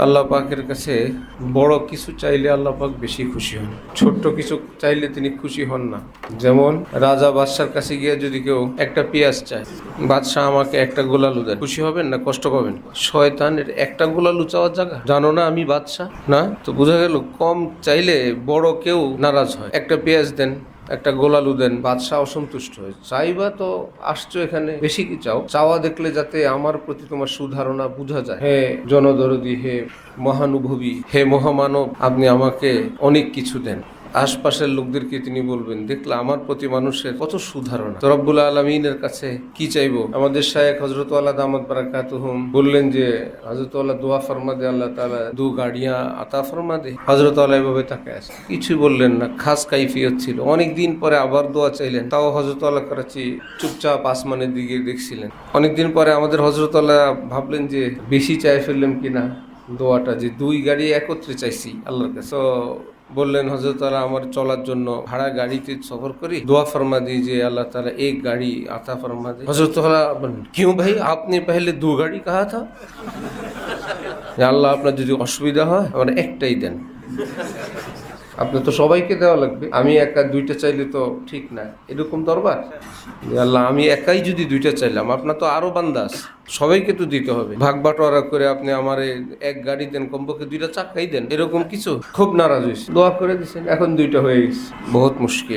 আল্লাহ পাকের কাছে বড় কিছু চাইলে আল্লাহ পাক বেশি খুশি হন, ছোট্ট কিছু চাইলে তিনি খুশি হন না। যেমন রাজা বাদশার কাছে গিয়ে যদি কেউ একটা পেঁয়াজ চায়, বাদশাহ আমাকে একটা গোলালু দেন, খুশি হবেন না কষ্ট পাবেন? শয়তানের একটা গোলালু চাওয়ার জায়গা, জানো না আমি বাদশাহ না? তো বোঝা গেল কম চাইলে বড় কেউ নারাজ হয়। একটা পেঁয়াজ দেন, একটা গোলালু দেন, বাদশাহ অসন্তুষ্ট হয়। চাইবা তো আসছো এখানে, বেশি কি চাও? চাওয়া দেখলে যাতে আমার প্রতি তোমার সুধারণা বোঝা যায়। হে জনদরদি, হে মহানুভবী, হে মহামানব, আপনি আমাকে অনেক কিছু দেন। আশপাশের লোকদেরকে তিনি বলবেন, দেখলে আমার প্রতি মানুষের কত সুধারণা। তো রব্বুল আলমিনের কাছে কি চাইবো? আমাদের শায়েখ হযরত ওয়ালা দামাত বারাকাতুহুম বললেন যে হযরত ওয়ালা দোয়া ফরমা দে, আল্লাহ তাআলা দু গাড়িয়া আতা ফরমা দে। হযরত ওয়ালা এভাবে তাকায় আছে, কিছুই বললেন না। খাস কাইফিয়ত ছিল। অনেকদিন পরে আবার দোয়া চাইলেন, তাও হযরত ওয়ালা করাচি চুপচাপ আসমানের দিকে দেখছিলেন। অনেকদিন পরে আমাদের হযরত ওয়ালা ভাবলেন যে বেশি চাই ফেললাম কিনা দোয়াটা, যে দুই গাড়ি একত্রে চাইছি আল্লাহর কাছে। তো বললেন হযরত তাআলা আমার চলার জন্য ভাড়া গাড়িতে সফর করি, দোয়া ফরমা दी যে अल्लाह ताला एक गाड़ी आता फरमा दे। हजरत ताला क्यों भाई आपने पहले दो गाड़ी कहा था? আল্লাহ আপনার যদি অসুবিধা হয় আমার একটাই দেন। আপনি তো সবাইকে দেওয়া লাগবে, আমি একা দুইটা চাইলে তো ঠিক না। এরকম দরবার যে আল্লাহ আমি একাই যদি দুইটা চাইলাম, আপনার তো আরো বান্দা আছে, সবাইকে তো দিতে হবে। ভাগ বাটোয়ারা করে আপনি আমার এক গাড়ি দেন, কমপক্ষে দুইটা চাকাই দেন, এরকম কিছু। খুব নারাজ হয়েছে, দোয়া করে দিচ্ছেন, এখন দুইটা হয়ে গেছে। বহুত মুশকিল।